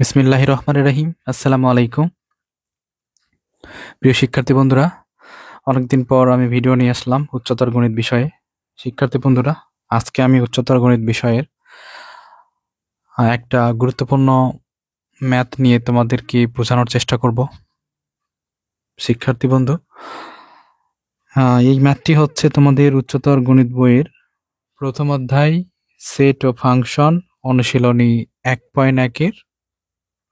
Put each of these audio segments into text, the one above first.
বিসমিল্লাহির রহমানির রহিম। আসসালামু আলাইকুম। প্রিয় শিক্ষার্থী বন্ধুরা, অনেকদিন পর আমি ভিডিও নিয়ে আসলাম উচ্চতর গণিত বিষয়ে। শিক্ষার্থী বন্ধুরা, আজকে আমি উচ্চতর গণিত বিষয়ের একটা গুরুত্বপূর্ণ ম্যাথ নিয়ে তোমাদেরকে বোঝানোর চেষ্টা করব। শিক্ষার্থী বন্ধু, এই ম্যাথটি হচ্ছে তোমাদের উচ্চতর গণিত বইয়ের প্রথম অধ্যায় সেট ও ফাংশন অনুশীলনী 1.1-এর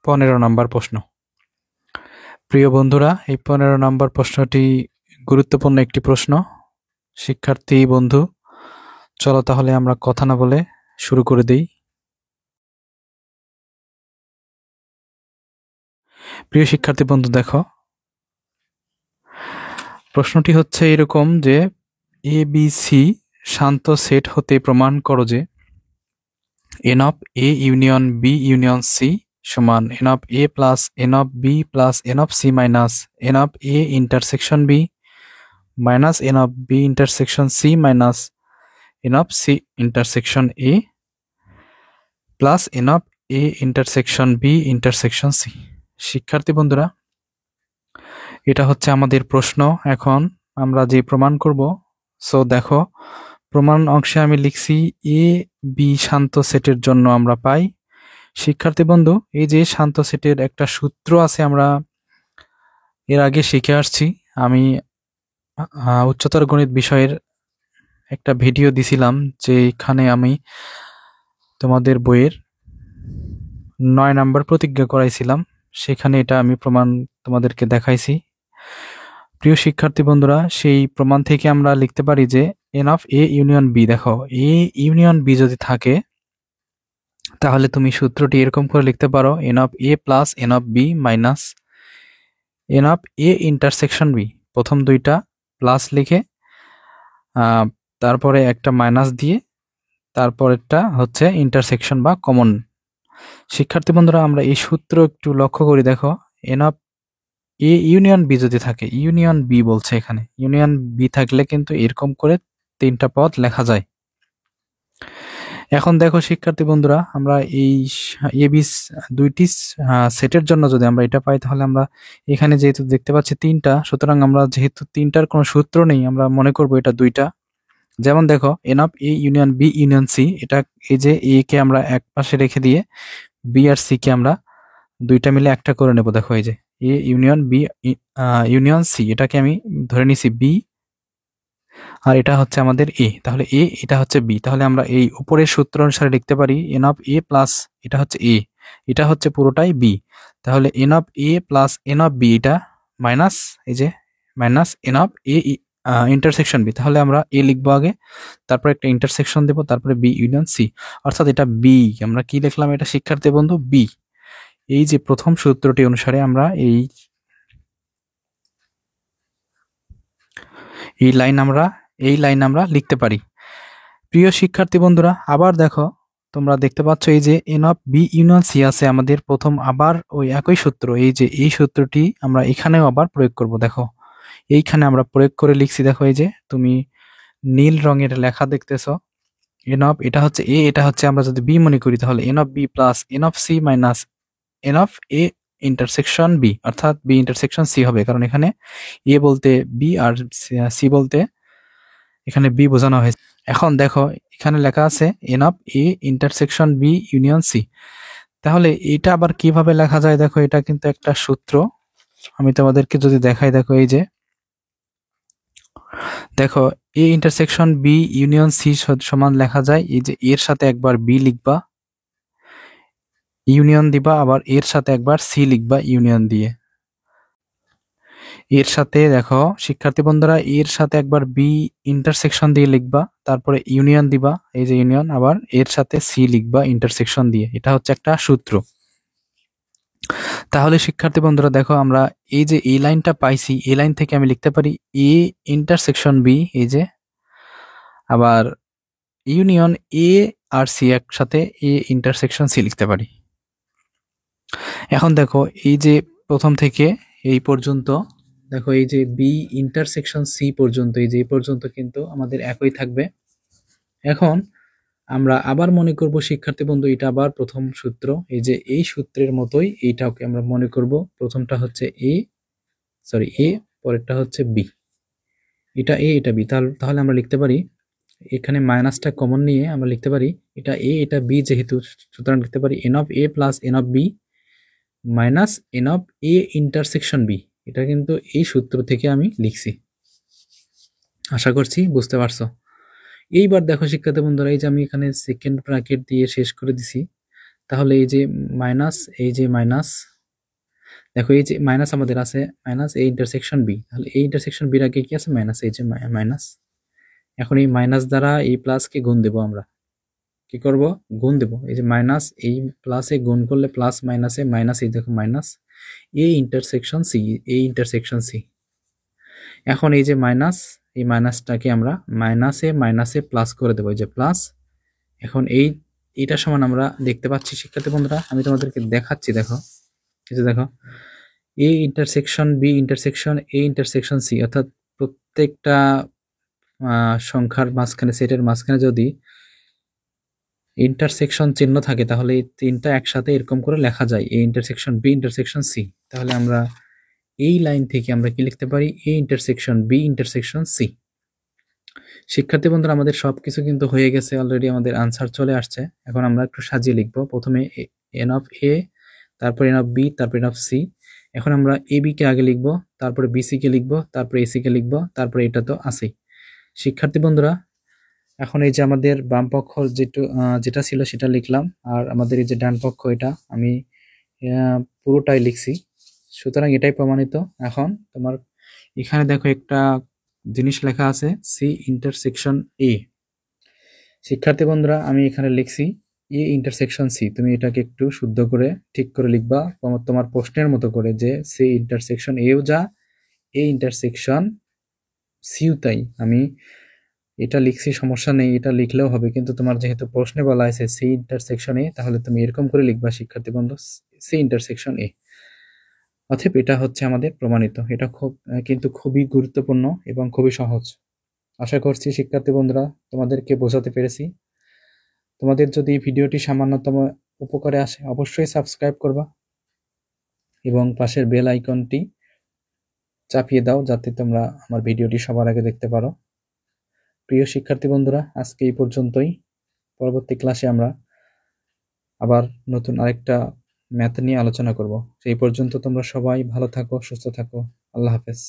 15 নম্বর প্রশ্ন। প্রিয় বন্ধুরা, এই 15 নম্বর প্রশ্নটি গুরুত্বপূর্ণ একটি প্রশ্ন। শিক্ষার্থী বন্ধু, চলো তাহলে আমরা কথা না বলে শুরু করে দেই। প্রিয় শিক্ষার্থী বন্ধু, দেখো প্রশ্নটি হচ্ছে এরকম যে এ বি সি শান্ত সেট হতে প্রমাণ করো যে N of A union B union C সমান n of A plus N of B plus N of C minus N of A intersection B minus N of B intersection C minus N of C intersection A plus N of A intersection B intersection C. শিক্ষার্থী বন্ধুরা, এটা হচ্ছে আমাদের প্রশ্ন। এখন আমরা যে প্রমাণ করব, সো দেখো প্রমাণ অংশে আমি লিখছি এ বি শান্ত সেটের জন্য আমরা পাই। শিক্ষার্থী বন্ধু, এই যে শান্ত সেটের একটা সূত্র আছে, আমরা এর আগে শিখে আসছি। আমি উচ্চতর গণিত বিষয়ের একটা ভিডিও দিছিলাম, যেখানে আমি তোমাদের বইয়ের 9 নাম্বার প্রতিজ্ঞা করাইছিলাম। সেখানে এটা আমি প্রমাণ তোমাদেরকে দেখাইছি। প্রিয় শিক্ষার্থী বন্ধুরা, সেই প্রমাণ থেকে আমরা লিখতে পারি যে N of A union B, দেখো এ ইউনিয়ন বি যদি থাকে তাহলে তুমি সূত্রটি এরকম করে লিখতে পারো N of A plus N of B minus N of A intersection B. প্রথম দুইটা প্লাস লিখে তারপরে একটা মাইনাস দিয়ে তারপরেরটা হচ্ছে ইন্টারসেকশন বা কমন। শিক্ষার্থী বন্ধুরা, আমরা এই সূত্র একটু লক্ষ্য করি। দেখো N of A union B যদি থাকে, ইউনিয়ন বি বলছে এখানে, ইউনিয়ন বি থাকলে কিন্তু এরকম করে তিনটা পদ লেখা যায়। এখন দেখো শিক্ষার্থী বন্ধুরা, আমরা এই এ বি দুইটি সেটের জন্য যদি আমরা এটা পাই, তাহলে আমরা এখানে যেহেতু দেখতে পাচ্ছি তিনটা, সুতরাং আমরা যেহেতু তিনটার কোনো সূত্র নেই, আমরা মনে করব এটা দুইটা। যেমন দেখো N of A union B union C, এটা এই যে এ কে আমরা এক পাশে রেখে দিয়ে বি আর সি কে আমরা দুইটা মিলে একটা করে নেব। দেখো এই যে A union B union C, এটাকে আমি ধরে নিছি বি, আর এটা হচ্ছে আমাদের এ, তাহলে এ, এটা হচ্ছে বি। তাহলে আমরা এই উপরের সূত্র অনুসারে লিখতে পারি এন অফ এ প্লাস, এটা হচ্ছে এ, এটা হচ্ছে পুরোটাই বি। তাহলে N of A plus N of B, এটা মাইনাস এই যে minus N of A intersection B. তাহলে আমরা এ লিখবো আগে, তারপর একটা ইন্টারসেকশন দেবো, তারপরে বি ইউনিয়ন সি, অর্থাৎ এটা বি। আমরা কি লিখলাম এটা শিক্ষার্থী বন্ধু? বি। এই যে প্রথম সূত্রটি অনুসারে আমরা এই লাইন আমরা লিখতে পারি। প্রিয় শিক্ষার্থী বন্ধুরা, আবার দেখো তোমরা দেখতে পাচ্ছ এই যে N of B union C আছে আমাদের প্রথম, আবার ওই একই সূত্র, এই যে এই সূত্রটি আমরা এখানেও আবার প্রয়োগ করব। দেখো এইখানে আমরা প্রয়োগ করে লিখছি। দেখো এই যে তুমি নীল রঙের লেখা দেখতেছ, এন অফ, এটা হচ্ছে এ, এটা হচ্ছে আমরা যদি বি মনে করি, তাহলে N of B plus N of C minus N of A intersection B, অর্থাৎ বি ইন্টারসেকশন সি হবে, কারণ এখানে এ বলতে বি আর সি বলতে এখানে বি বোঝানো হয়েছে। এখন দেখো এখানে লেখা আছে N of A intersection B union C. তাহলে এটা আবার কিভাবে লেখা যায়? দেখো এটা কিন্তু একটা সূত্র, আমি তোমাদেরকে যদি দেখাই। দেখো এই যে দেখো A intersection B union C সমান লেখা যায় এই যে এর সাথে একবার বি লিখবা, ইউনিয়ন দিবা, আবার এর সাথে একবার সি লিখবা ইউনিয়ন দিয়ে। এর সাথে দেখো শিক্ষার্থী বন্ধুরা, এর সাথে একবার বি ইন্টারসেকশন দিয়ে লিখবা, তারপরে ইউনিয়ন দিবা, এই যে ইউনিয়ন, আবার এর সাথে সি লিখবা ইন্টারসেকশন দিয়ে। এটা হচ্ছে একটা সূত্র। তাহলে শিক্ষার্থী বন্ধুরা দেখো, আমরা এই যে এই লাইনটা পাইছি, এই লাইন থেকে আমি লিখতে পারি এ ইন্টারসেকশন বি, এই যে আবার ইউনিয়ন এ আর সি একসাথে এ ইন্টারসেকশন সি লিখতে পারি। এখন দেখো এই যে প্রথম থেকে এই পর্যন্ত, দেখো এই যে বি ইন্টারসেকশন সি পর্যন্ত, এই যে এই পর্যন্ত কিন্তু আমাদের একই থাকবে। এখন আমরা আবার মনে করব শিক্ষার্থী বন্ধু, এটা আবার প্রথম সূত্র, এই যে এই সূত্রের মতোই এইটাকে আমরা মনে করব। প্রথমটা হচ্ছে এ, পরেরটা হচ্ছে বি। এটা এ, এটা বি, তাহলে আমরা লিখতে পারি, এখানে মাইনাসটা কমন নিয়ে আমরা লিখতে পারি এটা এ, এটা বি যেহেতু, সুতরাং লিখতে পারি N of A plus N of B minus N of A intersection B. এটা কিন্তু এই সূত্র থেকে আমি লিখছি। আশা করছি বুঝতে পারছো। এইবার দেখো শিক্ষার্থী বন্ধুরা, এই যে আমি এখানে সেকেন্ড ব্র্যাকেট দিয়ে শেষ করে দিছি, তাহলে এই যে মাইনাস, এই যে মাইনাস, দেখো এই যে মাইনাস আমাদের আছে মাইনাস এ ইন্টারসেকশন বি, তাহলে এই ইন্টারসেকশন বির আগে কি আছে মাইনাস, এই যে মাইনাস। এখন এই মাইনাস দ্বারা এই প্লাসকে গুণ দেব, আমরা কি করব গুণ দেব, এই যে মাইনাস এই প্লাসে গুণ করলে প্লাস মাইনাসে মাইনাস, এই দেখো মাইনাস এ ইন্টারসেকশন সি, এই ইন্টারসেকশন সি। এখন এই যে মাইনাস, এই মাইনাসটাকে আমরা মাইনাসে মাইনাসে প্লাস করে দেবো, এই যে প্লাস। এখন এইটা সমান আমরা দেখতে পাচ্ছি শিক্ষার্থী বন্ধুরা, আমি তোমাদেরকে দেখাচ্ছি, দেখো এই যে দেখো A intersection B intersection A intersection C, অর্থাৎ প্রত্যেকটা সংখ্যার মাঝখানে, সেটের মাঝখানে যদি ইন্টারসেকশন চিহ্ন থাকে তাহলে এই তিনটা একসাথে এরকম করে লেখা যায়, A intersection B intersection C. তাহলে আমরা এই লাইন থেকে আমরা কি লিখতে পারি, A intersection B intersection C. শিক্ষার্থী বন্ধুরা, আমাদের সবকিছু কিন্তু হয়ে গেছে অলরেডি, আমাদের আনসার চলে আসছে। এখন আমরা একটু সাজিয়ে লিখবো, প্রথমে এন অফ এ, তারপর এন অফ বি, তারপর এন অফ সি। এখন আমরা এ বি কে আগে লিখবো, তারপরে বিসি কে লিখবো, তারপরে এসি কে লিখবো, তারপরে এটা তো আছেই। শিক্ষার্থী বন্ধুরা, এখন এই যে আমাদের বাম পক্ষ যেটা ছিল সেটা লিখলাম, আর আমাদের এই যে ডান পক্ষ এটা আমি পুরোটাই লিখছি, সুতরাং এটাই প্রমাণিত। এখন তোমার এখানে দেখো একটা জিনিস লেখা আছে সি ইন্টারসেকশন এ। শিক্ষার্থী বন্ধুরা, আমি এখানে লিখছি এ ইন্টারসেকশন সি, তুমি এটাকে একটু শুদ্ধ করে ঠিক করে লিখবা তোমার প্রশ্নের মতো করে, যে সি ইন্টারসেকশন এও যা এ ইন্টারসেকশন সিও তাই। আমি এটা লিখছি, সমস্যা নেই, এটা লিখলেও হবে, কিন্তু তোমার যেহেতু প্রশ্নে বলা আছে সি ইন্টারসেকশন এ, তাহলে তুমি এরকম করে লিখবা শিক্ষার্থী বন্ধু, সি ইন্টারসেকশন এ। অতএব এটা হচ্ছে আমাদের প্রমাণিত। এটা কিন্তু খুবই গুরুত্বপূর্ণ এবং খুবই সহজ। আশা করছি শিক্ষার্থী বন্ধুরা তোমাদেরকে বোঝাতে পেরেছি। তোমাদের যদি ভিডিওটি সামান্যতম উপকারে আসে অবশ্যই সাবস্ক্রাইব করবা এবং পাশের বেল আইকনটি চাপিয়ে দাও, যাতে তোমরা আমার ভিডিওটি সবার আগে দেখতে পারো। প্রিয় শিক্ষার্থী বন্ধুরা, আজকে এই পর্যন্তই। পরবর্তী ক্লাসে আমরা আবার নতুন আরেকটা ম্যাথ নিয়ে আলোচনা করব। সেই পর্যন্ত তোমরা সবাই ভালো থাকো, সুস্থ থাকো। আল্লাহ হাফেজ।